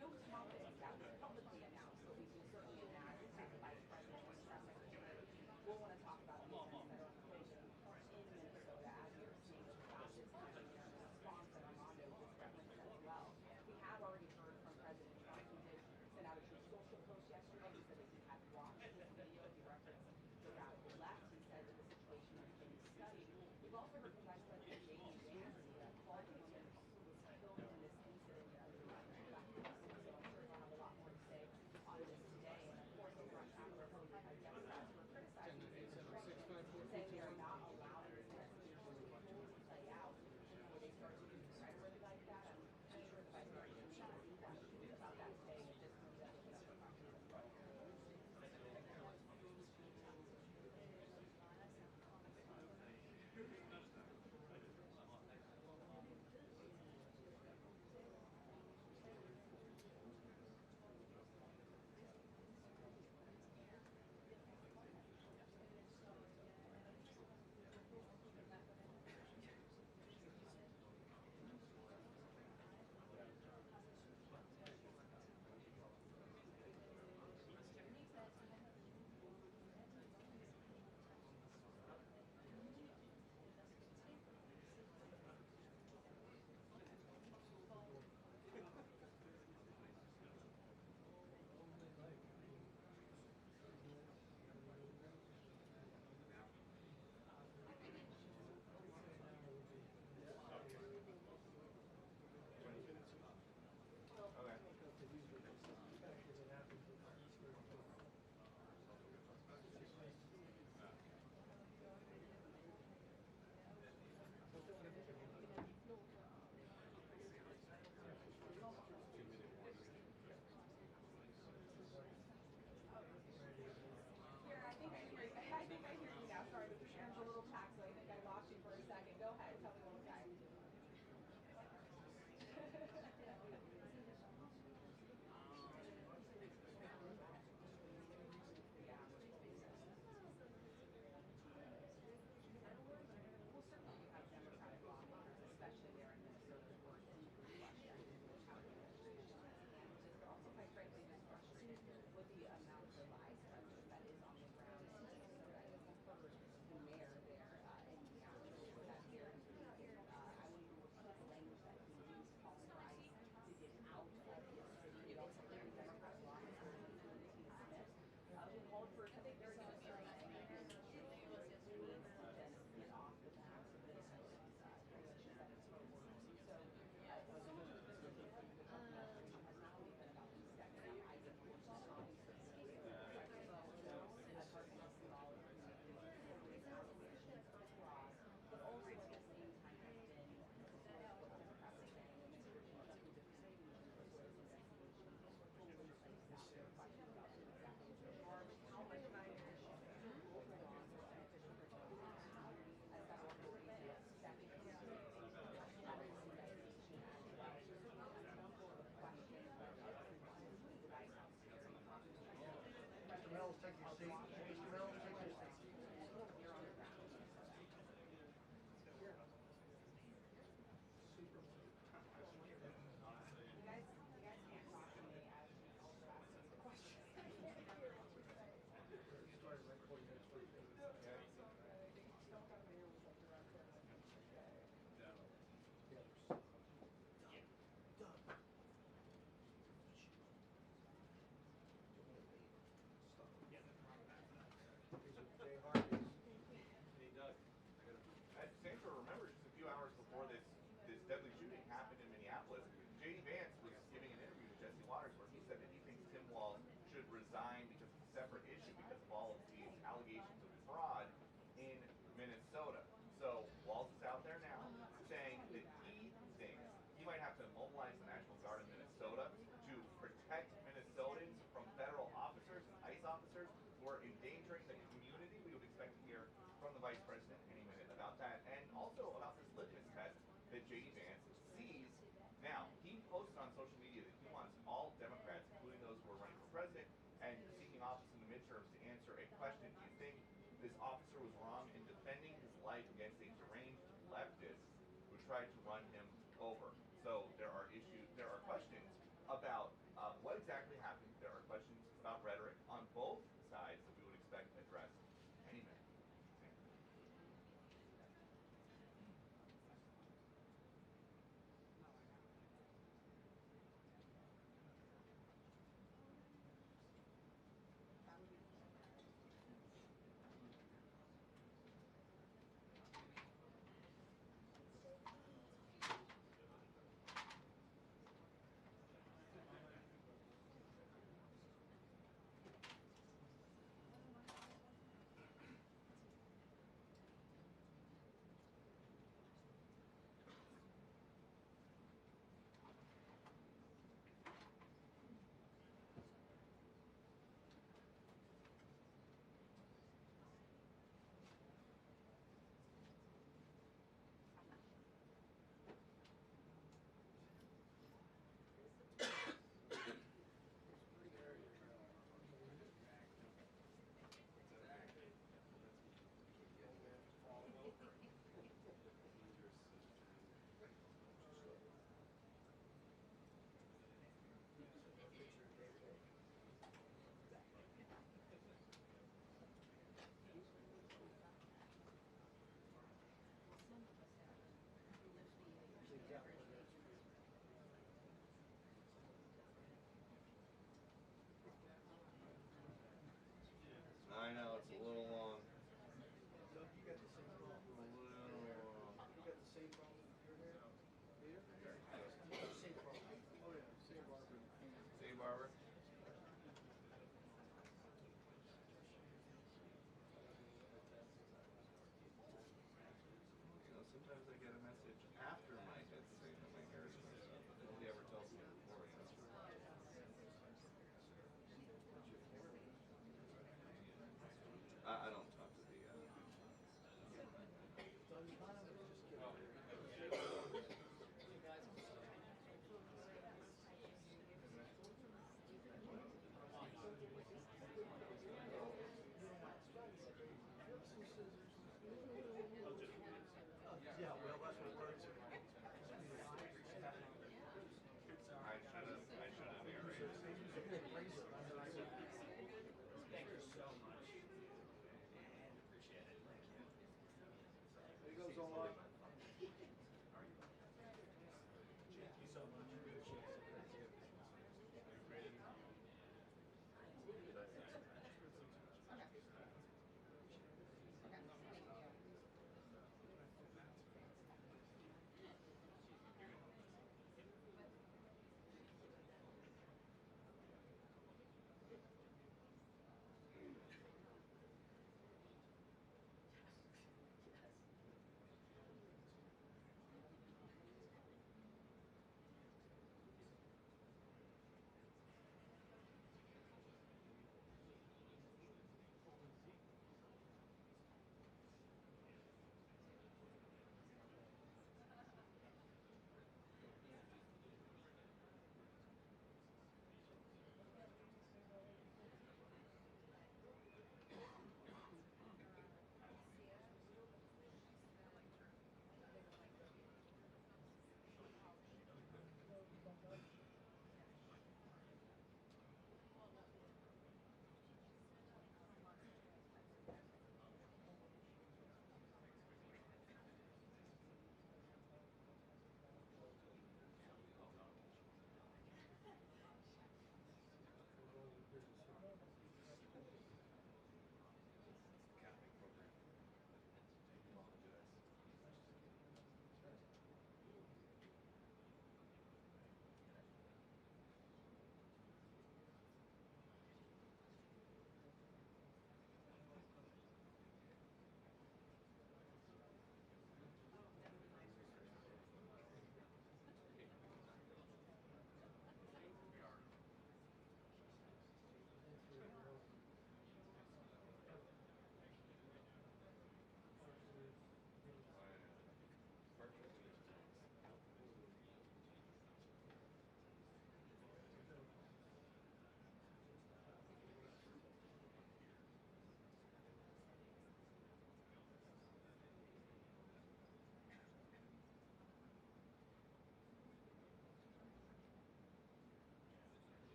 no topic that was publicly announced, but we can certainly imagine that the vice president and press secretary will want to talk about the events that are unfolding in Minnesota as we are seeing throughout this time of year in response that Armando just referenced as well. We have already heard from President Trump. He did send out a true social post yesterday. He said that he had watched this video. He referenced the radical left. He said that the situation is being studied. We've also heard from Vice President Vance called the woman who was killed in this incident as a black person. So I'm sure we'll have a lot more to say on this today. And of course, over on Capitol Hill, Democrats were criticizing the administration, saying they are not allowing this investigation to fully play out before they start to use rhetoric like that. I'm sure the Vice President will speak about that today and just move that with the I think I hear you now. Sorry, the camera's a little packed, so I think I lost you for a second. Go ahead, tell me one guy. Well, certainly you have Democratic lawmakers, especially there in Minnesota, who are questioning how the administration and just also, quite frankly, just frustrated with the amount of lies that is on the ground in Minnesota. And we've heard the mayor there in Minneapolis that very I wouldn't even repeat the language that he used, calling for ICE to get out of his city. We also heard the Democratic lawmaker, Smith, who called for, I think they're going to say, get off the backs of Minnesotans that is so much of this has not only been about these stepping up ICE enforcement, but also at the same time has been what Democrats are saying in this regime that the investigation questions about exactly how much time local law enforcement officials are going to have as federal authorities stepping into that investigation as well. So certainly a number of questions that everyone, including the White House, Mr. Mills, take your seat. Mr. Mills, take your seat. You're on the ground. You guys can't talk to me as you also ask us questions. I can't hear what you're saying. You started like 40 minutes late. Don't come here with a director. Hey, Doug. Sandra, remember just a few hours before this deadly shooting happened in Minneapolis, J.D. Vance was giving an interview with Jesse Waters where he said that he thinks Tim Walz should resign because it's a separate issue because of all of these allegations of fraud in Minnesota. So Walz is out there now saying that he thinks he might have to mobilize the National Guard in Minnesota to protect Minnesotans from federal officers and ICE officers who are endangering the community. We would expect to hear from the Vice President any minute about that, and also about this litmus test that J.D. Vance sees. Now, he posted on social media that he wants all Democrats, including those who are running for president and seeking office in the midterms, to answer a question. Do you think this officer was wrong in defending his life against a deranged leftist who tried to run him over? So there are questions about about rhetoric on both sides that we would expect addressed any minute. I know, it's a little long. Doug, you got the same problem. You got the same problem with your hair? Here? Same problem. Oh yeah, same barber. Same barber? You know, sometimes I get a message after my hit saying that my hair is messed up, but nobody ever tells me before, you know? I don't talk to the, Yeah, well, that's what works. I should have narrated. Thank you so much. And appreciate it. Thank you. There goes all our. Thank you so much. Appreciate it. Thank you.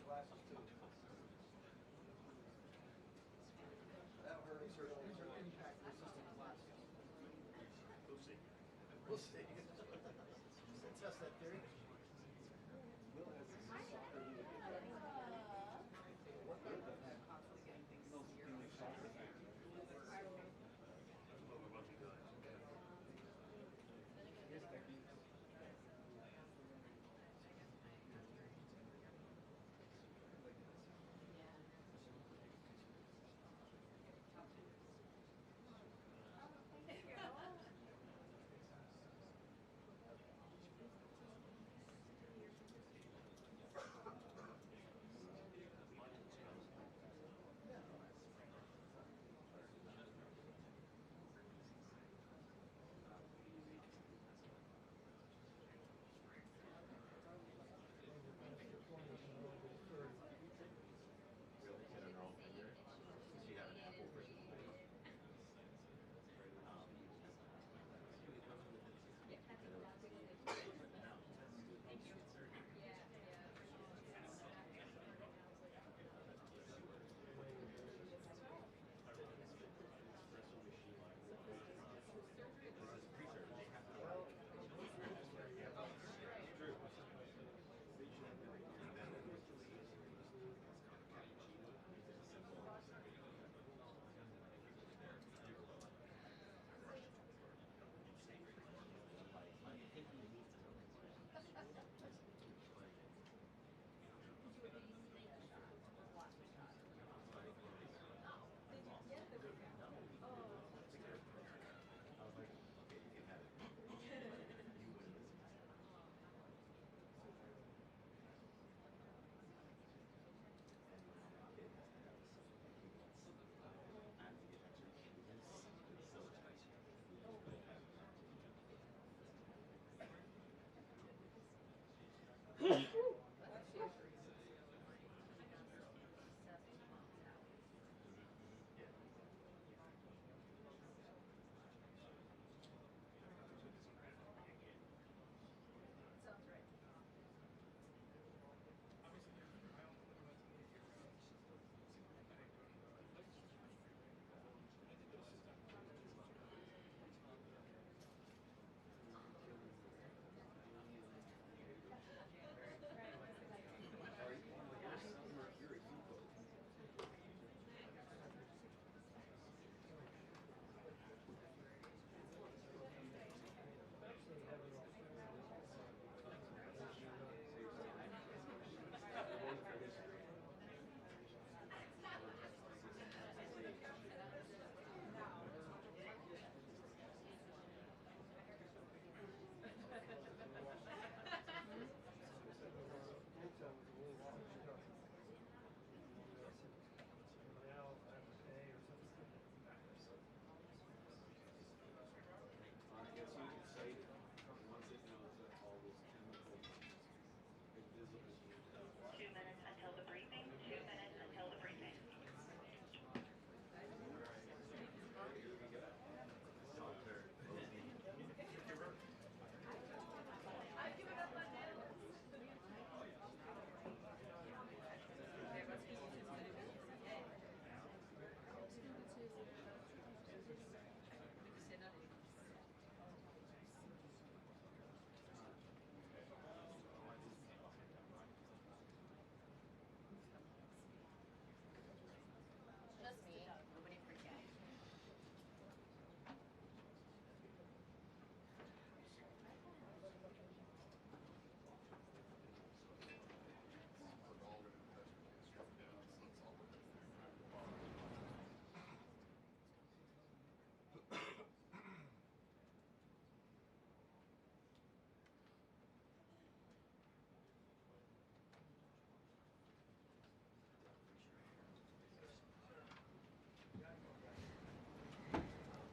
glasses too. That'll hurt us early. These are impact resistant glasses. We'll see. We'll see. Test that theory. Constantly getting things severe.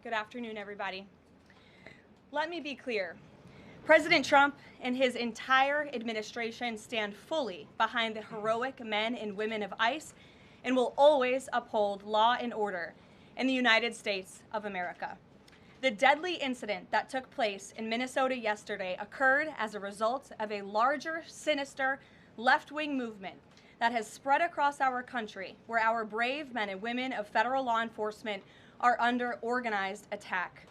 Good afternoon, everybody. Let me be clear. President Trump and his entire administration stand fully behind the heroic men and women of ICE and will always uphold law and order in the United States of America. The deadly incident that took place in Minnesota yesterday occurred as a result of a larger, sinister, left-wing movement that has spread across our country, where our brave men and women of federal law enforcement are under organized attack.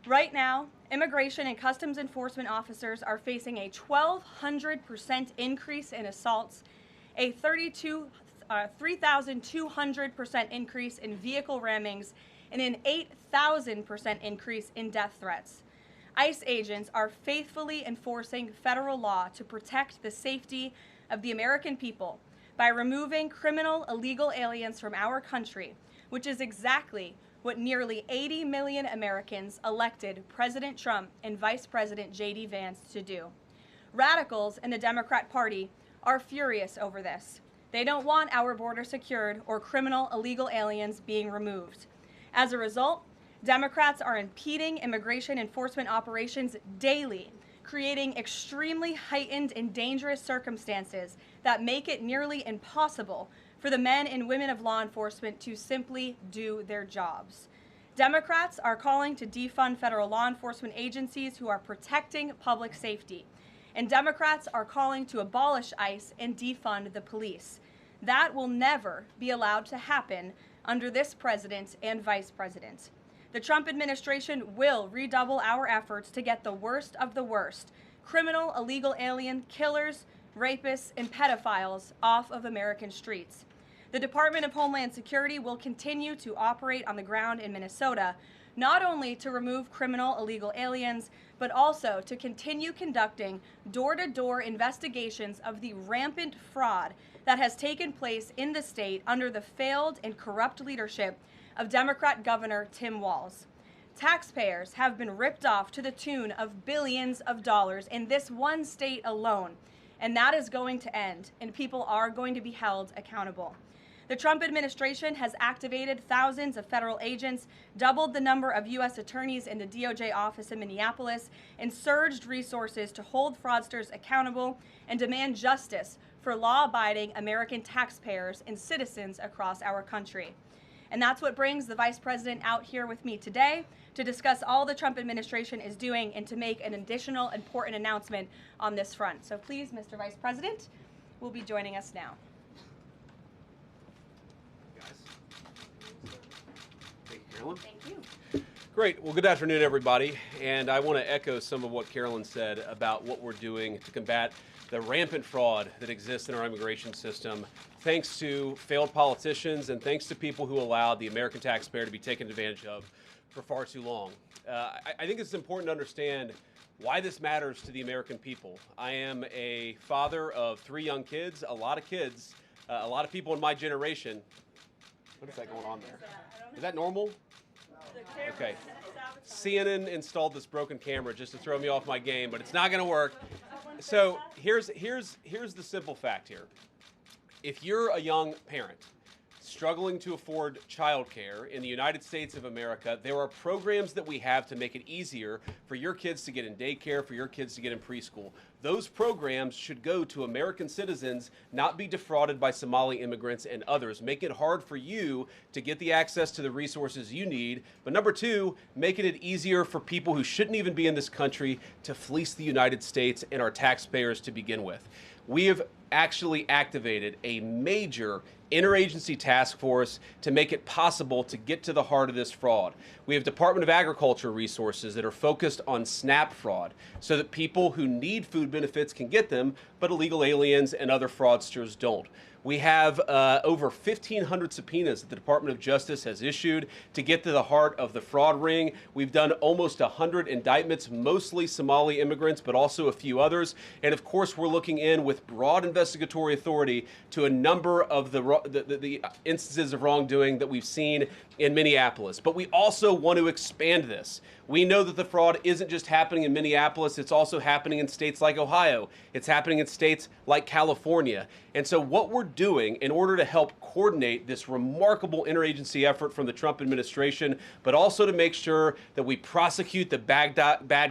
Right now, immigration and customs enforcement officers are facing a 1,200% increase in assaults, a 3,200% increase in vehicle rammings, and an 8,000% increase in death threats. ICE agents are faithfully enforcing federal law to protect the safety of the American people by removing criminal illegal aliens from our country, which is exactly what nearly 80 million Americans elected President Trump and Vice President J.D. Vance to do. Radicals in the Democrat Party are furious over this. They don't want our border secured or criminal illegal aliens being removed. As a result, Democrats are impeding immigration enforcement operations daily, creating extremely heightened and dangerous circumstances that make it nearly impossible for the men and women of law enforcement to simply do their jobs. Democrats are calling to defund federal law enforcement agencies who are protecting public safety. And Democrats are calling to abolish ICE and defund the police. That will never be allowed to happen under this president and vice president. The Trump administration will redouble our efforts to get the worst of the worst, criminal illegal alien killers, rapists, and pedophiles off of American streets. The Department of Homeland Security will continue to operate on the ground in Minnesota, not only to remove criminal illegal aliens, but also to continue conducting door-to-door investigations of the rampant fraud that has taken place in the state under the failed and corrupt leadership of Democrat Governor Tim Walz. Taxpayers have been ripped off to the tune of billions of dollars in this one state alone, and that is going to end, and people are going to be held accountable. The Trump administration has activated thousands of federal agents, doubled the number of U.S. attorneys in the DOJ office in Minneapolis, and surged resources to hold fraudsters accountable and demand justice for law-abiding American taxpayers and citizens across our country. And that's what brings the Vice President out here with me today to discuss all the Trump administration is doing and to make an additional important announcement on this front. So please, Mr. Vice President, will be joining us now. Thank you, Carolyn. Thank you. Great. Well, good afternoon, everybody. And I want to echo some of what Carolyn said about what we're doing to combat the rampant fraud that exists in our immigration system, thanks to failed politicians and thanks to people who allowed the American taxpayer to be taken advantage of for far too long. I think it's important to understand why this matters to the American people. I am a father of 3 young kids, a lot of people in my generation. What is that going on there? Is that normal? Okay. CNN installed this broken camera just to throw me off my game, but it's not going to work. So here's the simple fact here. If you're a young parent struggling to afford childcare in the United States of America, there are programs that we have to make it easier for your kids to get in daycare, for your kids to get in preschool. Those programs should go to American citizens, not be defrauded by Somali immigrants and others. Make it hard for you to get the access to the resources you need. But number 2, making it easier for people who shouldn't even be in this country to fleece the United States and our taxpayers to begin with. We have actually activated a major interagency task force to make it possible to get to the heart of this fraud. We have Department of Agriculture resources that are focused on SNAP fraud so that people who need food benefits can get them, but illegal aliens and other fraudsters don't. We have over 1,500 subpoenas that the Department of Justice has issued to get to the heart of the fraud ring. We've done almost 100 indictments, mostly Somali immigrants, but also a few others. And of course, we're looking in with broad investigatory authority to a number of the instances of wrongdoing that we've seen in Minneapolis. But we also want to expand this. We know that the fraud isn't just happening in Minneapolis, it's also happening in states like Ohio. It's happening in states like California. And so what we're doing in order to help coordinate this remarkable interagency effort from the Trump administration, but also to make sure that we prosecute the bad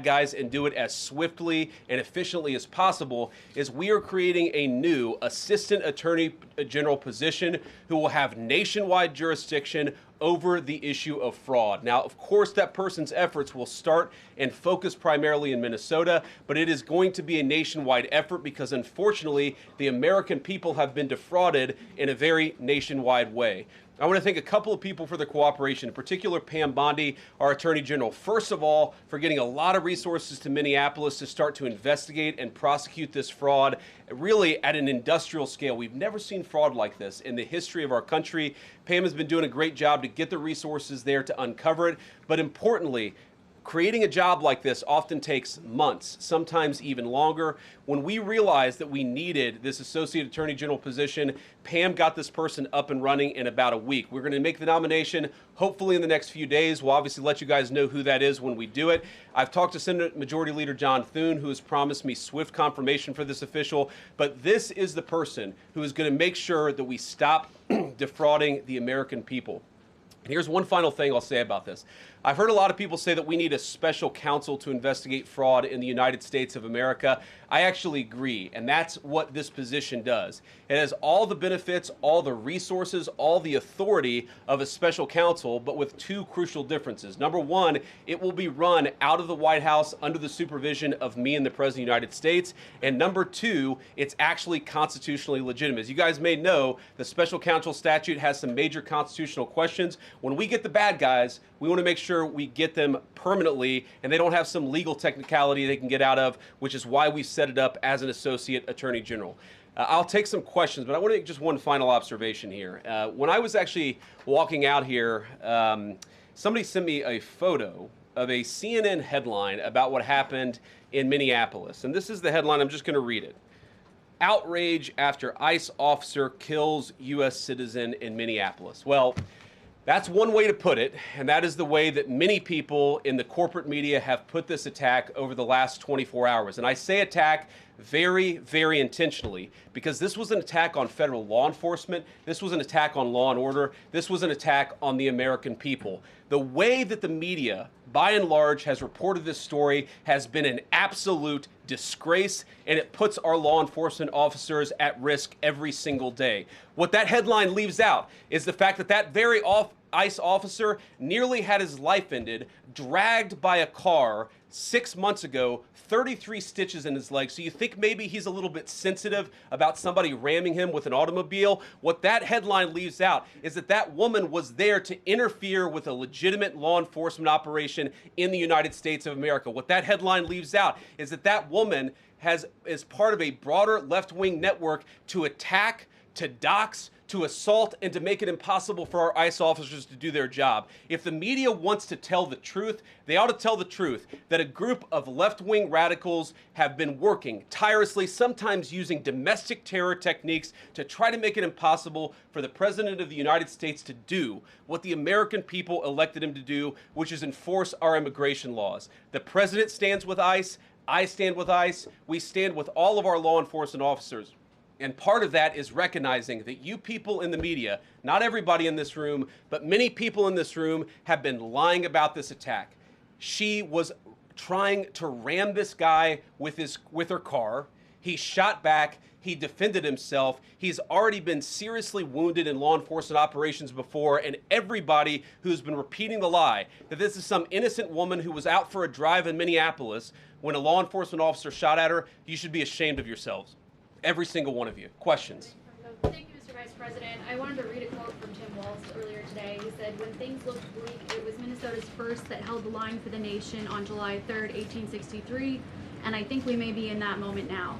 guys and do it as swiftly and efficiently as possible, is we are creating a new Assistant Attorney General position who will have nationwide jurisdiction over the issue of fraud. Now, of course, that person's efforts will start and focus primarily in Minnesota, but it is going to be a nationwide effort because, unfortunately, the American people have been defrauded in a very nationwide way. I want to thank a couple of people for their cooperation, in particular Pam Bondi, our Attorney General, first of all, for getting a lot of resources to Minneapolis to start to investigate and prosecute this fraud, really at an industrial scale. We've never seen fraud like this in the history of our country. Pam has been doing a great job to get the resources there to uncover it, but importantly, creating a job like this often takes months, sometimes even longer. When we realized that we needed this Associate Attorney General position, Pam got this person up and running in about a week. We're going to make the nomination hopefully in the next few days. We'll obviously let you guys know who that is when we do it. I've talked to Senate Majority Leader John Thune, who has promised me swift confirmation for this official, but this is the person who is going to make sure that we stop defrauding the American people. And here's one final thing I'll say about this. I've heard a lot of people say that we need a special counsel to investigate fraud in the United States of America. I actually agree, and that's what this position does. It has all the benefits, all the resources, all the authority of a special counsel, but with two crucial differences. Number one, it will be run out of the White House under the supervision of me and the President of the United States. And number two, it's actually constitutionally legitimate. As you guys may know, the special counsel statute has some major constitutional questions. When we get the bad guys, we want to make sure we get them permanently and they don't have some legal technicality they can get out of, which is why we set it up as an Associate Attorney General. I'll take some questions, but I want to make just one final observation here. When I was actually walking out here, somebody sent me a photo of a CNN headline about what happened in Minneapolis. And this is the headline. I'm just going to read it. Outrage after ICE officer kills U.S. citizen in Minneapolis. Well, that's one way to put it, and that is the way that many people in the corporate media have put this attack over the last 24 hours. And I say attack very, very intentionally because this was an attack on federal law enforcement. This was an attack on law and order. This was an attack on the American people. The way that the media, by and large, has reported this story has been an absolute disgrace, and it puts our law enforcement officers at risk every single day. What that headline leaves out is the fact that that very ICE officer nearly had his life ended, dragged by a car 6 months ago, 33 stitches in his leg. So you think maybe he's a little bit sensitive about somebody ramming him with an automobile? What that headline leaves out is that that woman was there to interfere with a legitimate law enforcement operation in the United States of America. What that headline leaves out is that that woman is part of a broader left-wing network to attack, to dox, to assault, and to make it impossible for our ICE officers to do their job. If the media wants to tell the truth, they ought to tell the truth that a group of left-wing radicals have been working tirelessly, sometimes using domestic terror techniques to try to make it impossible for the President of the United States to do what the American people elected him to do, which is enforce our immigration laws. The President stands with ICE, I stand with ICE, we stand with all of our law enforcement officers. And part of that is recognizing that you people in the media, not everybody in this room, but many people in this room have been lying about this attack. She was trying to ram this guy with her car. He shot back. He defended himself. He's already been seriously wounded in law enforcement operations before, and everybody who's been repeating the lie that this is some innocent woman who was out for a drive in Minneapolis when a law enforcement officer shot at her, you should be ashamed of yourselves. Every single one of you. Questions? Thank you, Mr. Vice President. I wanted to read a quote from Tim Walz earlier today. He said, when things looked bleak, it was Minnesota's first that held the line for the nation on July 3rd, 1863, and I think we may be in that moment now.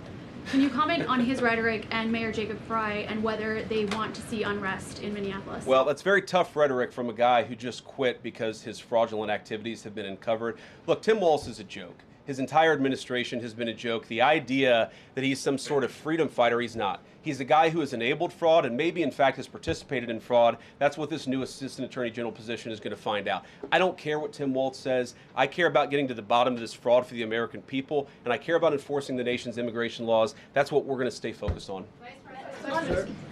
Can you comment on his rhetoric and Mayor Jacob Frey and whether they want to see unrest in Minneapolis? Well, that's very tough rhetoric from a guy who just quit because his fraudulent activities have been uncovered. Look, Tim Walz is a joke. His entire administration has been a joke. The idea that he's some sort of freedom fighter, he's not. He's a guy who has enabled fraud and maybe, in fact, has participated in fraud. That's what this new Assistant Attorney General position is going to find out. I don't care what Tim Walz says. I care about getting to the bottom of this fraud for the American people, and I care about enforcing the nation's immigration laws. That's what we're going to stay focused on.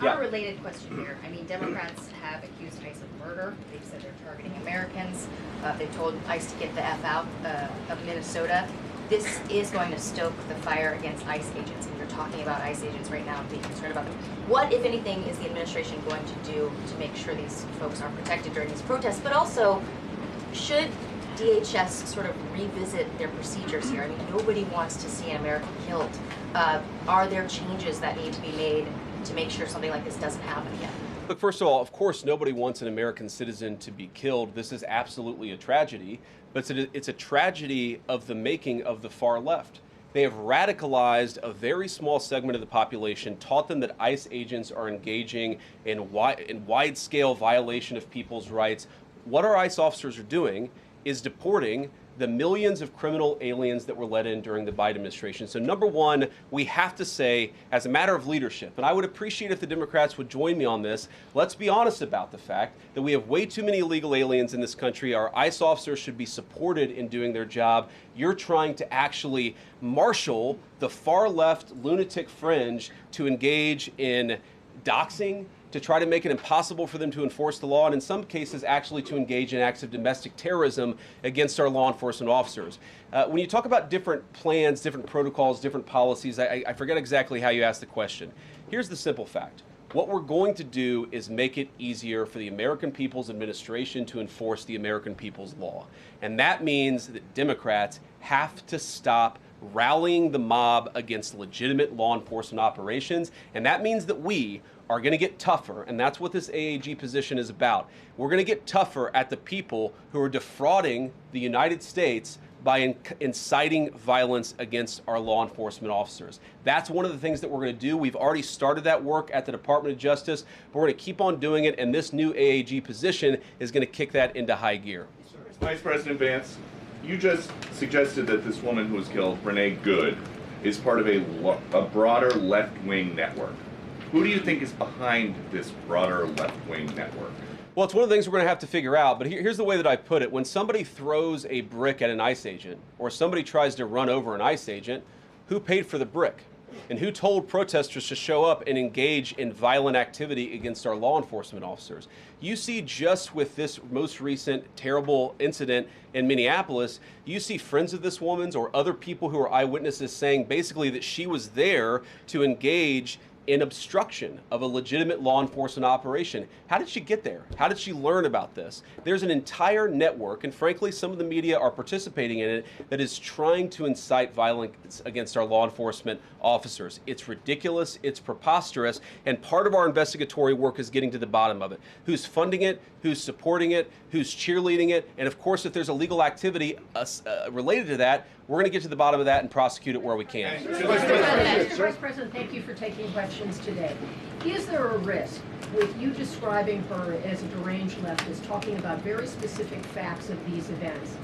Unrelated question here. I mean, Democrats have accused ICE of murder. They've said they're targeting Americans. They've told ICE to get the F out of Minnesota. This is going to stoke the fire against ICE agents. And you're talking about ICE agents right now and being concerned about them. What, if anything, is the administration going to do to make sure these folks are protected during these protests? But also, should DHS sort of revisit their procedures here? I mean, nobody wants to see an American killed. Are there changes that need to be made to make sure something like this doesn't happen again? Look, first of all, of course, nobody wants an American citizen to be killed. This is absolutely a tragedy, but it's a tragedy of the making of the far left. They have radicalized a very small segment of the population, taught them that ICE agents are engaging in wide-scale violation of people's rights. What our ICE officers are doing is deporting the millions of criminal aliens that were let in during the Biden administration. So number one, we have to say, as a matter of leadership, and I would appreciate if the Democrats would join me on this, let's be honest about the fact that we have way too many illegal aliens in this country. Our ICE officers should be supported in doing their job. You're trying to actually marshal the far left lunatic fringe to engage in doxing, to try to make it impossible for them to enforce the law, and in some cases actually to engage in acts of domestic terrorism against our law enforcement officers. When you talk about different plans, different protocols, different policies, I forget exactly how you asked the question. Here's the simple fact. What we're going to do is make it easier for the American people's administration to enforce the American people's law. And that means that Democrats have to stop rallying the mob against legitimate law enforcement operations, and that means that we are going to get tougher, and that's what this AAG position is about. We're going to get tougher at the people who are defrauding the United States by inciting violence against our law enforcement officers. That's one of the things that we're going to do. We've already started that work at the Department of Justice, but we're going to keep on doing it, and this new AAG position is going to kick that into high gear. Vice President Vance, you just suggested that this woman who was killed, Renee Good, is part of a broader left-wing network. Who do you think is behind this broader left-wing network? Well, it's one of the things we're going to have to figure out, but here's the way that I put it. When somebody throws a brick at an ICE agent, or somebody tries to run over an ICE agent, who paid for the brick? And who told protesters to show up and engage in violent activity against our law enforcement officers? You see, just with this most recent terrible incident in Minneapolis, you see friends of this woman's or other people who are eyewitnesses saying basically that she was there to engage in obstruction of a legitimate law enforcement operation. How did she get there? How did she learn about this? There's an entire network, and frankly, some of the media are participating in it, that is trying to incite violence against our law enforcement officers. It's ridiculous, it's preposterous, and part of our investigatory work is getting to the bottom of it. Who's funding it? Who's supporting it? Who's cheerleading it? And of course, if there's illegal activity related to that, we're going to get to the bottom of that and prosecute it where we can. Vice President, thank you for taking questions today. Is there a risk with you describing her as a deranged leftist, talking about very specific facts of these events,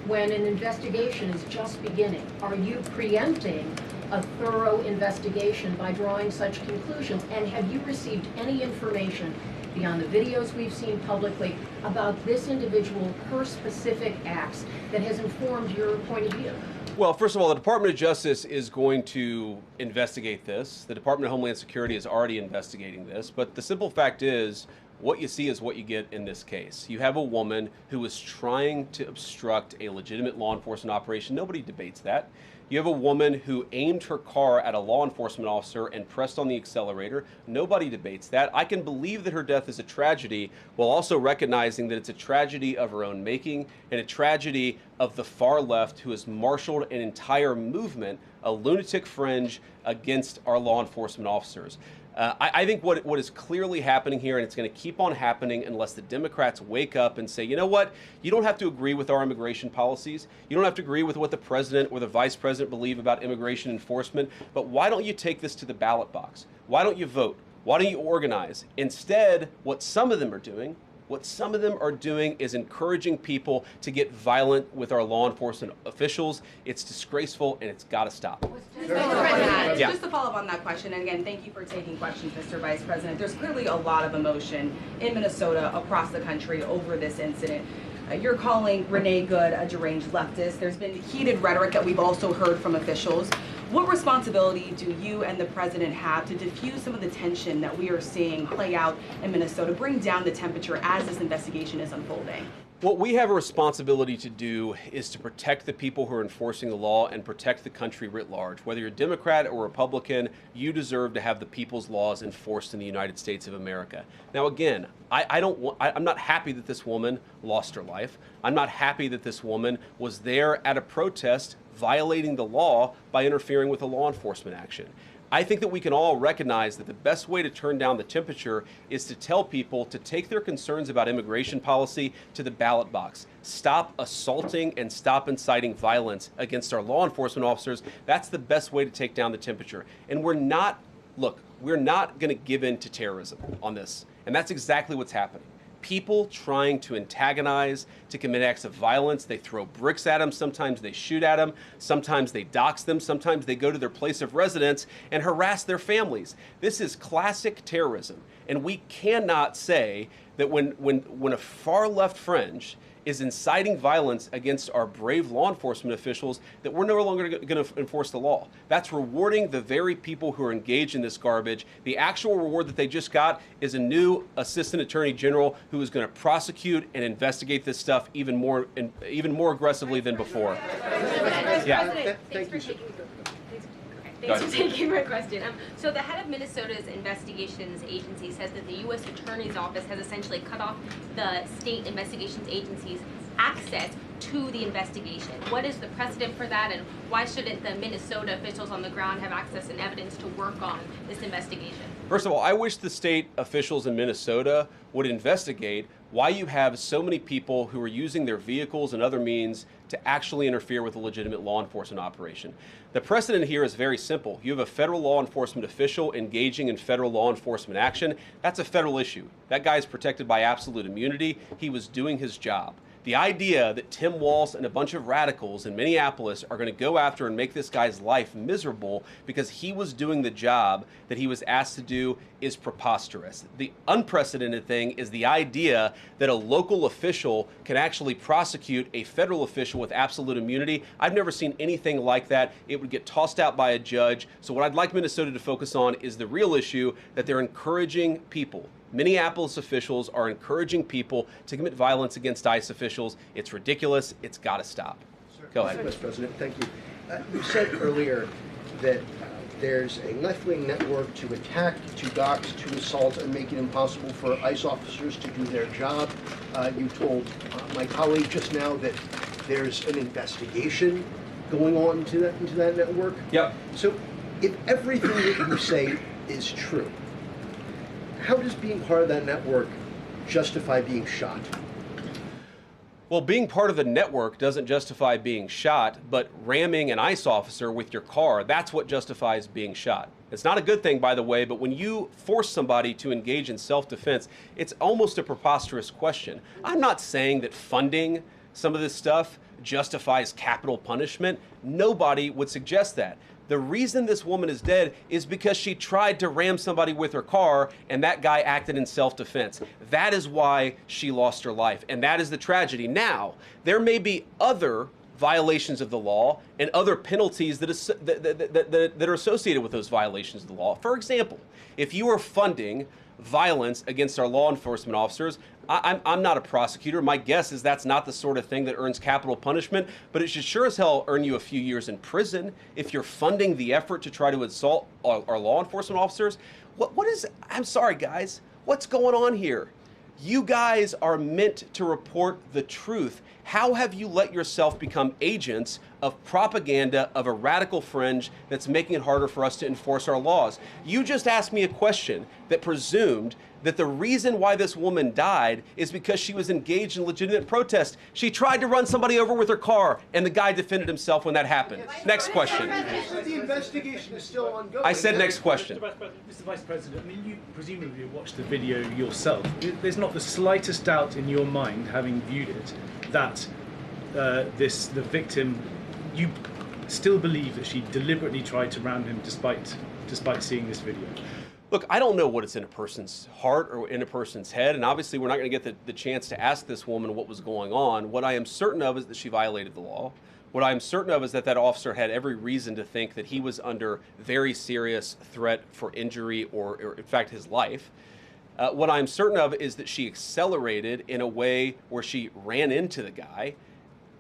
when an investigation is just beginning? Are you preempting a thorough investigation by drawing such conclusions? And have you received any information beyond the videos we've seen publicly about this individual, her specific acts, that has informed your point of view? Well, first of all, the Department of Justice is going to investigate this. The Department of Homeland Security is already investigating this. But the simple fact is, what you see is what you get in this case. You have a woman who is trying to obstruct a legitimate law enforcement operation. Nobody debates that. You have a woman who aimed her car at a law enforcement officer and pressed on the accelerator. Nobody debates that. I can believe that her death is a tragedy, while also recognizing that it's a tragedy of her own making and a tragedy of the far left, who has marshaled an entire movement, a lunatic fringe, against our law enforcement officers. I think what is clearly happening here, and it's going to keep on happening unless the Democrats wake up and say, you know what, you don't have to agree with our immigration policies. You don't have to agree with what the president or the vice president believe about immigration enforcement, but why don't you take this to the ballot box? Why don't you vote? Why don't you organize? Instead, what some of them are doing is encouraging people to get violent with our law enforcement officials. It's disgraceful, and it's got to stop. Mr. President, just to follow up on that question, and again, thank you for taking questions, Mr. Vice President. There's clearly a lot of emotion in Minnesota, across the country, over this incident. You're calling Renee Good a deranged leftist. There's been heated rhetoric that we've also heard from officials. What responsibility do you and the president have to diffuse some of the tension that we are seeing play out in Minnesota, bring down the temperature as this investigation is unfolding? What we have a responsibility to do is to protect the people who are enforcing the law and protect the country writ large. Whether you're Democrat or Republican, you deserve to have the people's laws enforced in the United States of America. Now, again, I'm not happy that this woman lost her life. I'm not happy that this woman was there at a protest violating the law by interfering with a law enforcement action. I think that we can all recognize that the best way to turn down the temperature is to tell people to take their concerns about immigration policy to the ballot box. Stop assaulting and stop inciting violence against our law enforcement officers. That's the best way to take down the temperature. And we're not going to give in to terrorism on this. And that's exactly what's happening. People trying to antagonize, to commit acts of violence. They throw bricks at them. Sometimes they shoot at them. Sometimes they dox them. Sometimes they go to their place of residence and harass their families. This is classic terrorism. And we cannot say that when a far left fringe is inciting violence against our brave law enforcement officials, that we're no longer going to enforce the law. That's rewarding the very people who are engaged in this garbage. The actual reward that they just got is a new assistant attorney general who is going to prosecute and investigate this stuff even more aggressively than before. Yeah. Thanks for taking my question. So the head of Minnesota's investigations agency says that the U.S. Attorney's Office has essentially cut off the state investigations agency's access to the investigation. What is the precedent for that, and why shouldn't the Minnesota officials on the ground have access and evidence to work on this investigation? First of all, I wish the state officials in Minnesota would investigate why you have so many people who are using their vehicles and other means to actually interfere with a legitimate law enforcement operation. The precedent here is very simple. You have a federal law enforcement official engaging in federal law enforcement action. That's a federal issue. That guy is protected by absolute immunity. He was doing his job. The idea that Tim Walz and a bunch of radicals in Minneapolis are going to go after and make this guy's life miserable because he was doing the job that he was asked to do is preposterous. The unprecedented thing is the idea that a local official can actually prosecute a federal official with absolute immunity. I've never seen anything like that. It would get tossed out by a judge. So what I'd like Minnesota to focus on is the real issue that they're encouraging people. Minneapolis officials are encouraging people to commit violence against ICE officials. It's ridiculous. It's got to stop. Go ahead. Mr. President, thank you. You said earlier that there's a left-wing network to attack, to dox, to assault, and make it impossible for ICE officers to do their job. You told my colleague just now that there's an investigation going on into that network. Yep. So if everything that you say is true, how does being part of that network justify being shot? Well, being part of the network doesn't justify being shot, but ramming an ICE officer with your car, that's what justifies being shot. It's not a good thing, by the way, but when you force somebody to engage in self-defense, it's almost a preposterous question. I'm not saying that funding some of this stuff justifies capital punishment. Nobody would suggest that. The reason this woman is dead is because she tried to ram somebody with her car and that guy acted in self-defense. That is why she lost her life, and that is the tragedy. Now, there may be other violations of the law and other penalties that are associated with those violations of the law. For example, if you are funding violence against our law enforcement officers, I'm not a prosecutor. My guess is that's not the sort of thing that earns capital punishment, but it should sure as hell earn you a few years in prison if you're funding the effort to try to assault our law enforcement officers. I'm sorry, guys, what's going on here? You guys are meant to report the truth. How have you let yourself become agents of propaganda of a radical fringe that's making it harder for us to enforce our laws? You just asked me a question that presumed that the reason why this woman died is because she was engaged in legitimate protest. She tried to run somebody over with her car, and the guy defended himself when that happened. Next question. The investigation is still ongoing. I said next question. Mr. Vice President, I mean, you presumably watched the video yourself. There's not the slightest doubt in your mind, having viewed it, that the victim, you still believe that she deliberately tried to ram him despite seeing this video? Look, I don't know what is in a person's heart or in a person's head, and obviously we're not going to get the chance to ask this woman what was going on. What I am certain of is that she violated the law. What I am certain of is that that officer had every reason to think that he was under very serious threat for injury or in fact, his life. What I'm certain of is that she accelerated in a way where she ran into the guy.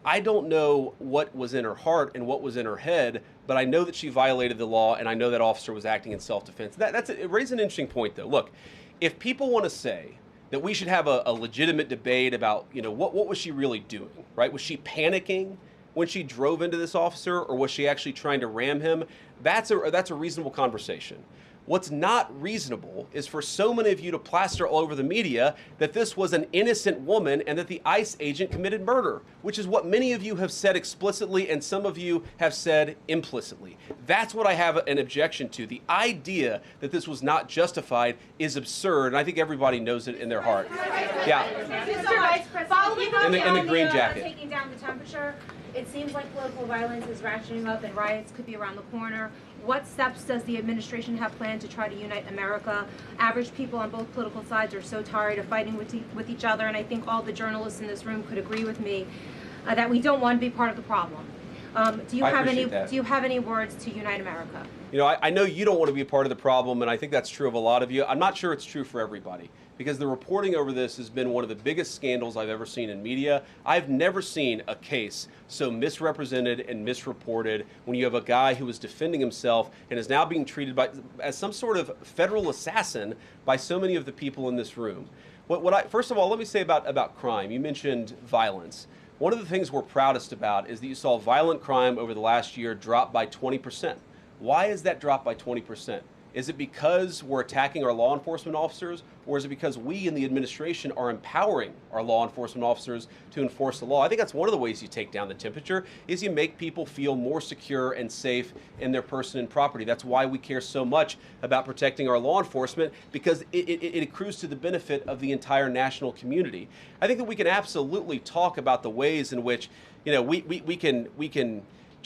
I don't know what was in her heart and what was in her head, but I know that she violated the law, and I know that officer was acting in self-defense. It raises an interesting point, though. Look, if people want to say that we should have a legitimate debate about, what was she really doing, right? Was she panicking when she drove into this officer, or was she actually trying to ram him? That's a reasonable conversation. What's not reasonable is for so many of you to plaster all over the media that this was an innocent woman and that the ICE agent committed murder, which is what many of you have said explicitly and some of you have said implicitly. That's what I have an objection to. The idea that this was not justified is absurd, and I think everybody knows it in their heart. Yeah. Mr. Vice President, in the green jacket. Taking down the temperature, it seems like political violence is ratcheting up and riots could be around the corner. What steps does the administration have planned to try to unite America? Average people on both political sides are so tired of fighting with each other, and I think all the journalists in this room could agree with me that we don't want to be part of the problem. Do you have any words to unite America? I know you don't want to be a part of the problem, and I think that's true of a lot of you. I'm not sure it's true for everybody, because the reporting over this has been one of the biggest scandals I've ever seen in media. I've never seen a case so misrepresented and misreported when you have a guy who was defending himself and is now being treated as some sort of federal assassin by so many of the people in this room. First of all, let me say about crime. You mentioned violence. One of the things we're proudest about is that you saw violent crime over the last year drop by 20%. Why is that drop by 20%? Is it because we're attacking our law enforcement officers, or is it because we in the administration are empowering our law enforcement officers to enforce the law? I think that's one of the ways you take down the temperature, is you make people feel more secure and safe in their person and property. That's why we care so much about protecting our law enforcement, because it accrues to the benefit of the entire national community. I think that we can absolutely talk about the ways in which, we can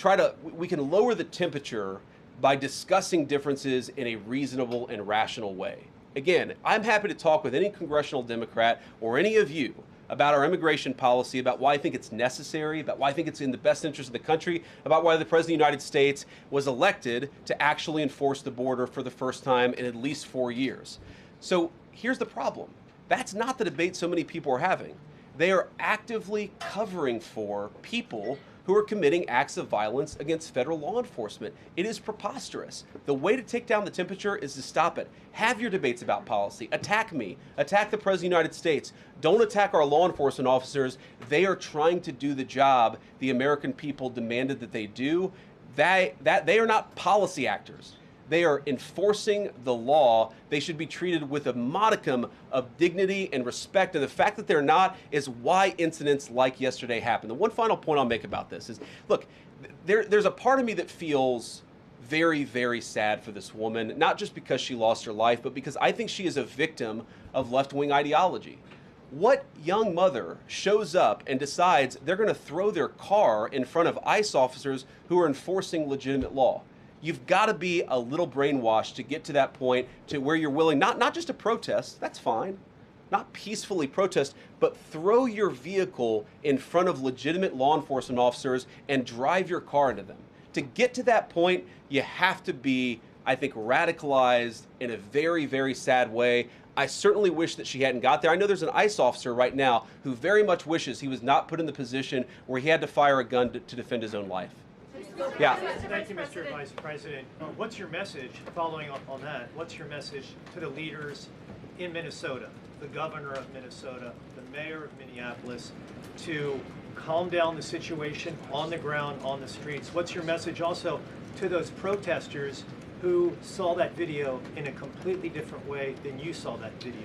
lower the temperature by discussing differences in a reasonable and rational way. Again, I'm happy to talk with any congressional Democrat or any of you about our immigration policy, about why I think it's necessary, about why I think it's in the best interest of the country, about why the President of the United States was elected to actually enforce the border for the first time in at least 4 years. So here's the problem. That's not the debate so many people are having. They are actively covering for people who are committing acts of violence against federal law enforcement. It is preposterous. The way to take down the temperature is to stop it. Have your debates about policy. Attack me. Attack the President of the United States. Don't attack our law enforcement officers. They are trying to do the job the American people demanded that they do. They are not policy actors. They are enforcing the law. They should be treated with a modicum of dignity and respect. And the fact that they're not is why incidents like yesterday happened. The one final point I'll make about this is, look, there's a part of me that feels very, very sad for this woman, not just because she lost her life, but because I think she is a victim of left-wing ideology. What young mother shows up and decides they're going to throw their car in front of ICE officers who are enforcing legitimate law? You've got to be a little brainwashed to get to that point to where you're willing, not just to protest, that's fine, not peacefully protest, but throw your vehicle in front of legitimate law enforcement officers and drive your car into them. To get to that point, you have to be, I think, radicalized in a very, very sad way. I certainly wish that she hadn't got there. I know there's an ICE officer right now who very much wishes he was not put in the position where he had to fire a gun to defend his own life. Yeah. Thank you, Mr. Vice President. What's your message, following up on that, what's your message to the leaders in Minnesota, the governor of Minnesota, the mayor of Minneapolis, to calm down the situation on the ground, on the streets? What's your message also to those protesters who saw that video in a completely different way than you saw that video?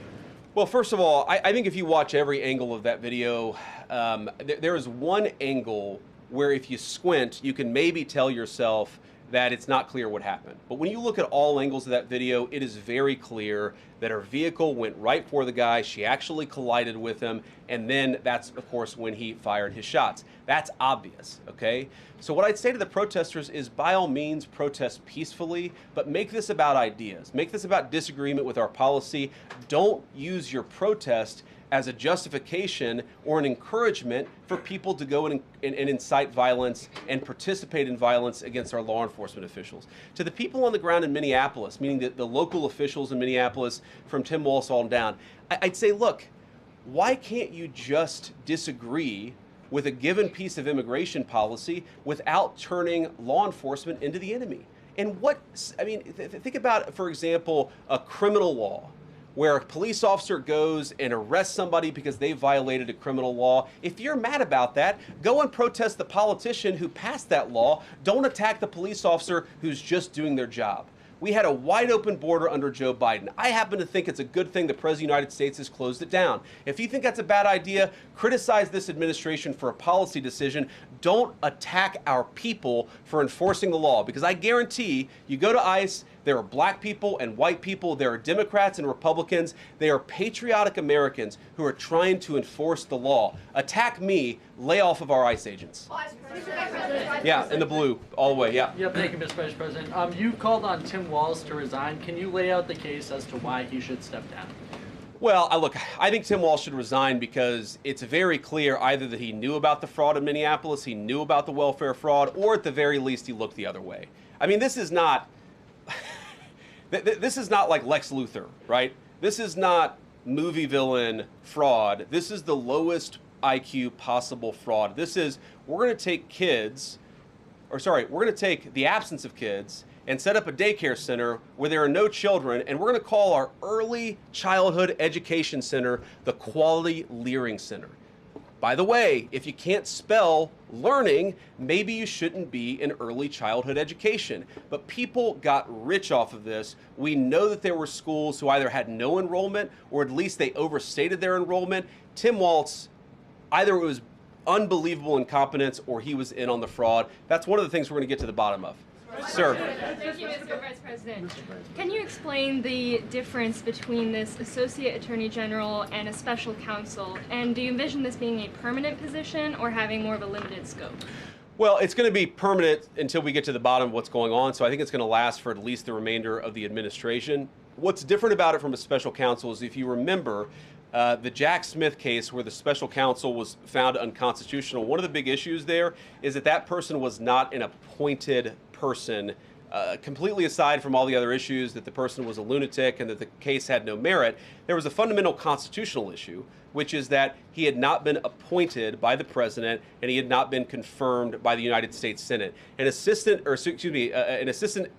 Well, first of all, I think if you watch every angle of that video, there is one angle where if you squint, you can maybe tell yourself that it's not clear what happened. But when you look at all angles of that video, it is very clear that her vehicle went right for the guy. She actually collided with him. And then that's, of course, when he fired his shots. That's obvious, okay? So what I'd say to the protesters is, by all means, protest peacefully, but make this about ideas. Make this about disagreement with our policy. Don't use your protest as a justification or an encouragement for people to go and incite violence and participate in violence against our law enforcement officials. To the people on the ground in Minneapolis, meaning the local officials in Minneapolis from Tim Walz on down, I'd say, look, why can't you just disagree with a given piece of immigration policy without turning law enforcement into the enemy? And think about, for example, a criminal law where a police officer goes and arrests somebody because they violated a criminal law. If you're mad about that, go and protest the politician who passed that law. Don't attack the police officer who's just doing their job. We had a wide open border under Joe Biden. I happen to think it's a good thing the President of the United States has closed it down. If you think that's a bad idea, criticize this administration for a policy decision. Don't attack our people for enforcing the law, because I guarantee you go to ICE, there are black people and white people, there are Democrats and Republicans, they are patriotic Americans who are trying to enforce the law. Attack me, lay off of our ICE agents. Yeah, in the blue, all the way, yeah. Yeah, thank you, Mr. Vice President. You called on Tim Walz to resign. Can you lay out the case as to why he should step down? Well, look, I think Tim Walz should resign because it's very clear either that he knew about the fraud in Minneapolis, he knew about the welfare fraud, or at the very least he looked the other way. I mean, this is not like Lex Luthor, right? This is not movie villain fraud. This is the lowest IQ possible fraud. This is, we're going to take the absence of kids and set up a daycare center where there are no children, and we're going to call our early childhood education center the Quality Learing Center. By the way, if you can't spell learning, maybe you shouldn't be in early childhood education. But people got rich off of this. We know that there were schools who either had no enrollment or at least they overstated their enrollment. Tim Walz, either it was unbelievable incompetence or he was in on the fraud. That's one of the things we're going to get to the bottom of. Sir. Thank you, Mr. Vice President. Can you explain the difference between this Associate Attorney General and a special counsel? And do you envision this being a permanent position or having more of a limited scope? Well, it's going to be permanent until we get to the bottom of what's going on, so I think it's going to last for at least the remainder of the administration. What's different about it from a special counsel is, if you remember, the Jack Smith case where the special counsel was found unconstitutional, one of the big issues there is that that person was not an appointed person, completely aside from all the other issues that the person was a lunatic and that the case had no merit. There was a fundamental constitutional issue, which is that he had not been appointed by the president and he had not been confirmed by the United States Senate. An assistant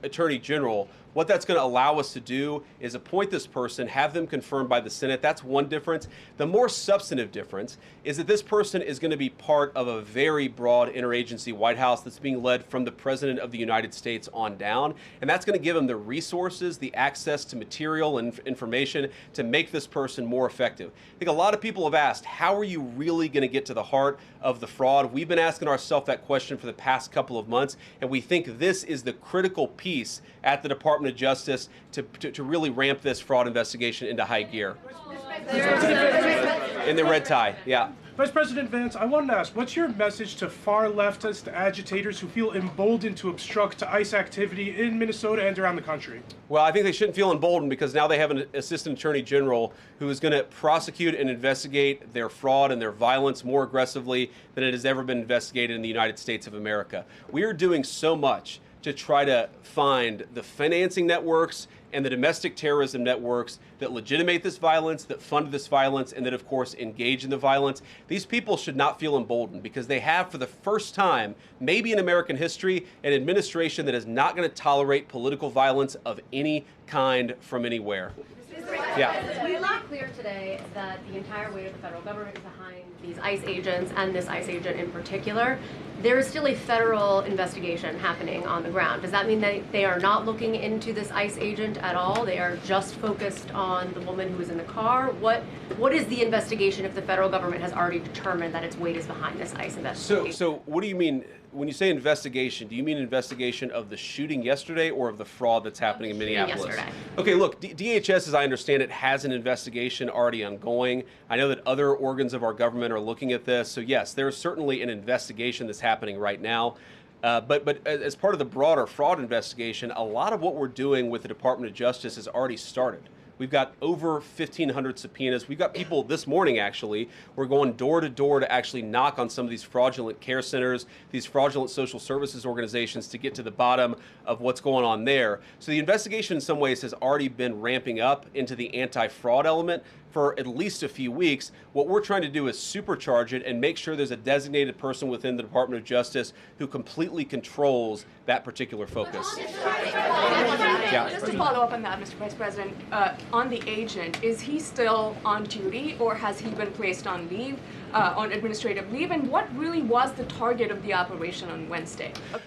attorney general, what that's going to allow us to do is appoint this person, have them confirmed by the Senate. That's one difference. The more substantive difference is that this person is going to be part of a very broad interagency White House that's being led from the President of the United States on down. And that's going to give him the resources, the access to material and information to make this person more effective. I think a lot of people have asked, how are you really going to get to the heart of the fraud? We've been asking ourselves that question for the past couple of months, and we think this is the critical piece at the Department of Justice to really ramp this fraud investigation into high gear. In the red tie, yeah. Vice President Vance, I wanted to ask, what's your message to far leftist agitators who feel emboldened to obstruct ICE activity in Minnesota and around the country? Well, I think they shouldn't feel emboldened because now they have an assistant attorney general who is going to prosecute and investigate their fraud and their violence more aggressively than it has ever been investigated in the United States of America. We are doing so much to try to find the financing networks and the domestic terrorism networks that legitimate this violence, that fund this violence, and that, of course, engage in the violence. These people should not feel emboldened because they have, for the first time, maybe in American history, an administration that is not going to tolerate political violence of any kind from anywhere. Yeah. We not clear today that the entire weight of the federal government is behind these ICE agents and this ICE agent in particular. There is still a federal investigation happening on the ground. Does that mean that they are not looking into this ICE agent at all? They are just focused on the woman who was in the car? What is the investigation if the federal government has already determined that its weight is behind this ICE investigation? So what do you mean? When you say investigation, do you mean investigation of the shooting yesterday or of the fraud that's happening in Minneapolis? Yesterday. Okay, look, DHS, as I understand it, has an investigation already ongoing. I know that other organs of our government are looking at this. So yes, there's certainly an investigation that's happening right now. But as part of the broader fraud investigation, a lot of what we're doing with the Department of Justice has already started. We've got over 1,500 subpoenas. We've got people this morning, actually, we're going door to door to actually knock on some of these fraudulent care centers, these fraudulent social services organizations to get to the bottom of what's going on there. So the investigation in some ways has already been ramping up into the anti-fraud element for at least a few weeks. What we're trying to do is supercharge it and make sure there's a designated person within the Department of Justice who completely controls that particular focus. Yeah. Just to follow up on that, Mr. Vice President, on the agent, is he still on duty or has he been placed on leave, on administrative leave? And what really was the target of the operation on Wednesday? Of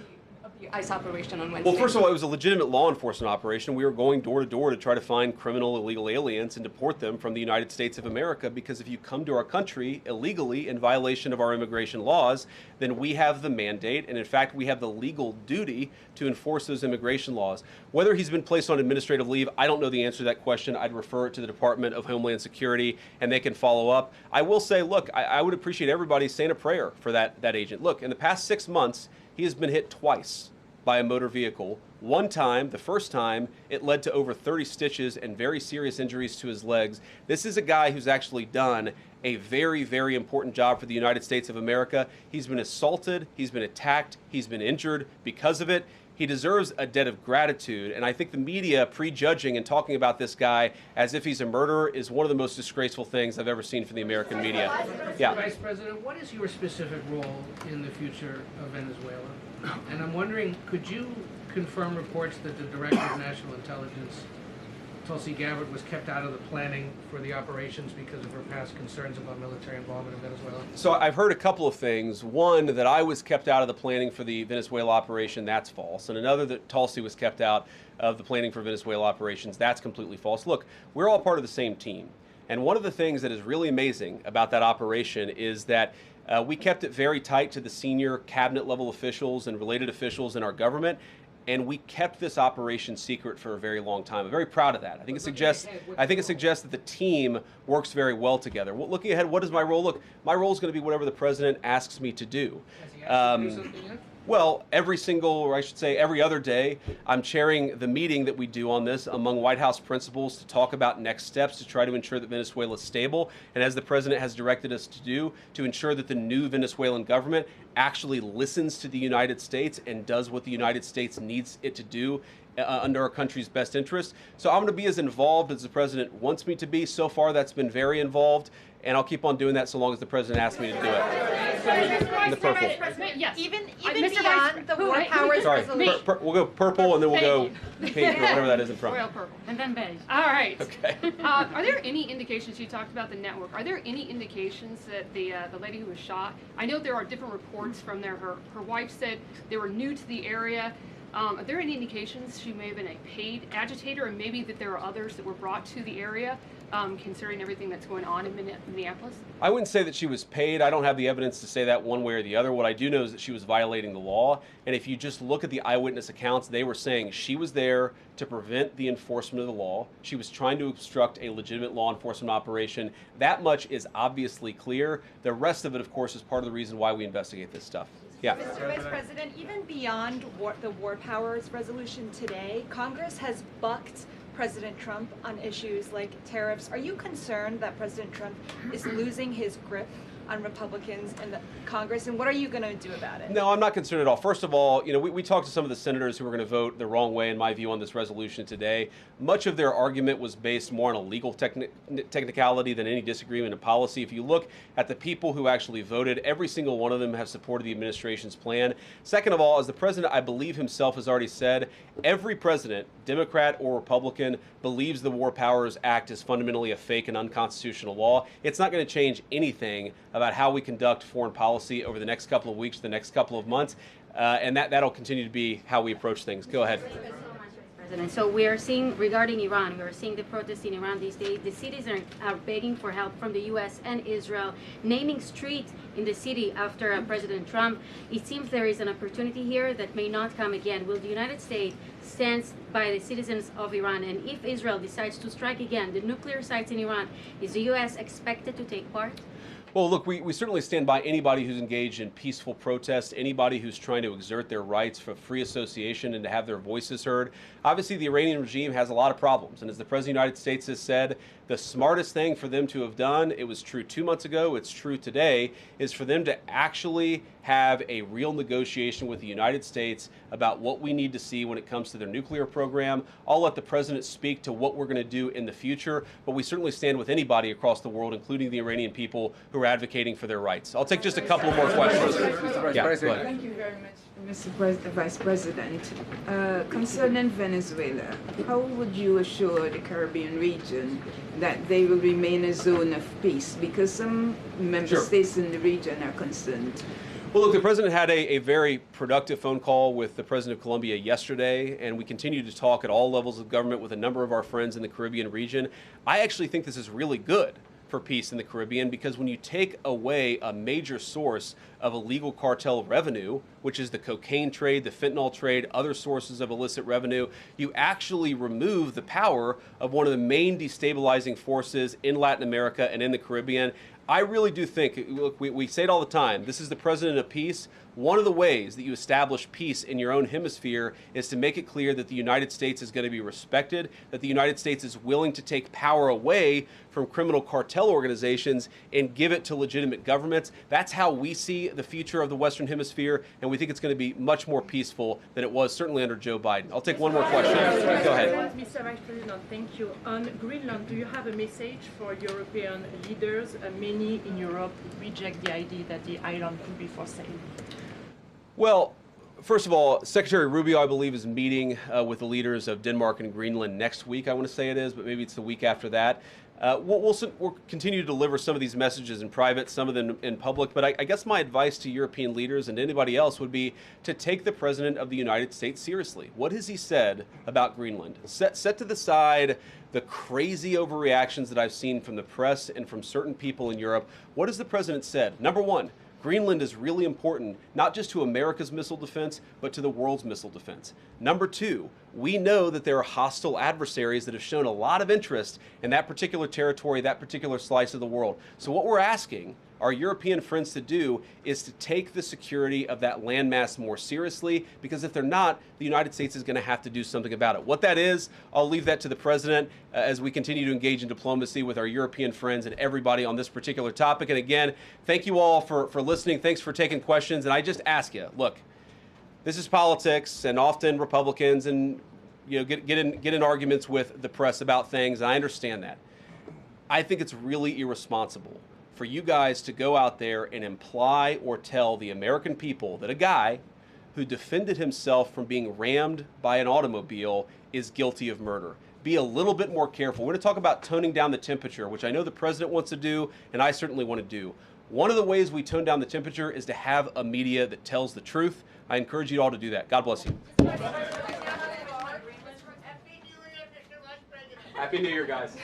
the ICE operation on Wednesday? Well, first of all, it was a legitimate law enforcement operation. We were going door to door to try to find criminal illegal aliens and deport them from the United States of America, because if you come to our country illegally in violation of our immigration laws, then we have the mandate, and in fact we have the legal duty to enforce those immigration laws. Whether he's been placed on administrative leave, I don't know the answer to that question. I'd refer it to the Department of Homeland Security and they can follow up. I will say, look, I would appreciate everybody saying a prayer for that agent. Look, in the past 6 months, he has been hit twice by a motor vehicle. One time, the first time, it led to over 30 stitches and very serious injuries to his legs. This is a guy who's actually done a very, very important job for the United States of America. He's been assaulted, he's been attacked, he's been injured because of it. He deserves a debt of gratitude, and I think the media prejudging and talking about this guy as if he's a murderer is one of the most disgraceful things I've ever seen from the American media. Yeah. Vice President, what is your specific role in the future of Venezuela? And I'm wondering, could you confirm reports that the Director of National Intelligence, Tulsi Gabbard, was kept out of the planning for the operations because of her past concerns about military involvement in Venezuela? So I've heard a couple of things. One, that I was kept out of the planning for the Venezuela operation, that's false. And another, that Tulsi was kept out of the planning for Venezuela operations, that's completely false. Look, we're all part of the same team. And one of the things that is really amazing about that operation is that we kept it very tight to the senior cabinet level officials and related officials in our government. And we kept this operation secret for a very long time. I'm very proud of that. I think it suggests that the team works very well together. Well, looking ahead, what is my role? Look, my role is going to be whatever the president asks me to do. Has he asked you to do something yet? Well, every other day, I'm chairing the meeting that we do on this among White House principals to talk about next steps to try to ensure that Venezuela is stable, and as the president has directed us to do, to ensure that the new Venezuelan government actually listens to the United States and does what the United States needs it to do under our country's best interest. So I'm going to be as involved as the president wants me to be. So far, that's been very involved, and I'll keep on doing that so long as the president asks me to do it. In the purple. Yes. Even Mr. beyond the war powers Sorry, resolution. we'll go purple and then we'll go pink or whatever that is in front. Royal purple. And then beige. All right. Okay. Are there any indications, you talked about the network, are there any indications that the lady who was shot, I know there are different reports from there, her wife said they were new to the area. Are there any indications she may have been a paid agitator, and maybe that there are others that were brought to the area, considering everything that's going on in Minneapolis? I wouldn't say that she was paid. I don't have the evidence to say that one way or the other. What I do know is that she was violating the law. And if you just look at the eyewitness accounts, they were saying she was there to prevent the enforcement of the law. She was trying to obstruct a legitimate law enforcement operation. That much is obviously clear. The rest of it, of course, is part of the reason why we investigate this stuff. Yeah. Mr. Vice President, even beyond the war powers resolution today, Congress has bucked President Trump on issues like tariffs. Are you concerned that President Trump is losing his grip on Republicans in the Congress, and what are you going to do about it? No, I'm not concerned at all. First of all, we talked to some of the senators who were going to vote the wrong way, in my view, on this resolution today. Much of their argument was based more on a legal technicality than any disagreement in policy. If you look at the people who actually voted, every single one of them have supported the administration's plan. Second of all, as the president, I believe himself, has already said, every president, Democrat or Republican, believes the War Powers Act is fundamentally a fake and unconstitutional law. It's not going to change anything about how we conduct foreign policy over the next couple of weeks, the next couple of months, and that'll continue to be how we approach things. Go ahead. So we are seeing, regarding Iran, we are seeing the protests in Iran these days. The cities are begging for help from the U.S. and Israel, naming streets in the city after President Trump. It seems there is an opportunity here that may not come again. Will the United States stand by the citizens of Iran? And if Israel decides to strike again the nuclear sites in Iran, is the U.S. expected to take part? Well, look, we certainly stand by anybody who's engaged in peaceful protest, anybody who's trying to exert their rights for free association and to have their voices heard. Obviously, the Iranian regime has a lot of problems, and as the President of the United States has said, the smartest thing for them to have done, it was true 2 months ago, it's true today, is for them to actually have a real negotiation with the United States about what we need to see when it comes to their nuclear program. I'll let the President speak to what we're going to do in the future, but we certainly stand with anybody across the world, including the Iranian people who are advocating for their rights. I'll take just a couple more questions. Yeah, go ahead. Thank you very much, Mr. Vice President. Concerning Venezuela, how would you assure the Caribbean region that they will remain a zone of peace? Because some member states in the region are concerned. Well, look, the President had a very productive phone call with the President of Colombia yesterday, and we continue to talk at all levels of government with a number of our friends in the Caribbean region. I actually think this is really good for peace in the Caribbean, because when you take away a major source of illegal cartel revenue, which is the cocaine trade, the fentanyl trade, other sources of illicit revenue, you actually remove the power of one of the main destabilizing forces in Latin America and in the Caribbean. I really do think, look, we say it all the time, this is the President of peace. One of the ways that you establish peace in your own hemisphere is to make it clear that the United States is going to be respected, that the United States is willing to take power away from criminal cartel organizations and give it to legitimate governments. That's how we see the future of the Western Hemisphere, and we think it's going to be much more peaceful than it was certainly under Joe Biden. I'll take one more question. Go ahead. Mr. Vice President, thank you. On Greenland, do you have a message for European leaders? Many in Europe reject the idea that the island could be for sale. Well, first of all, Secretary Rubio, I believe, is meeting with the leaders of Denmark and Greenland next week, I want to say it is, but maybe it's the week after that. We'll continue to deliver some of these messages in private, some of them in public, but I guess my advice to European leaders and anybody else would be to take the President of the United States seriously. What has he said about Greenland? Set to the side the crazy overreactions that I've seen from the press and from certain people in Europe. What has the President said? Number one, Greenland is really important, not just to America's missile defense, but to the world's missile defense. Number two, we know that there are hostile adversaries that have shown a lot of interest in that particular territory, that particular slice of the world. So what we're asking our European friends to do is to take the security of that landmass more seriously, because if they're not, the United States is going to have to do something about it. What that is, I'll leave that to the President as we continue to engage in diplomacy with our European friends and everybody on this particular topic. And again, thank you all for listening. Thanks for taking questions. And I just ask you, look, this is politics, and often Republicans and get in arguments with the press about things. And I understand that. I think it's really irresponsible for you guys to go out there and imply or tell the American people that a guy who defended himself from being rammed by an automobile is guilty of murder. Be a little bit more careful. We're going to talk about toning down the temperature, which I know the President wants to do, and I certainly want to do. One of the ways we tone down the temperature is to have a media that tells the truth. I encourage you all to do that. God bless you. Happy New Year, guys.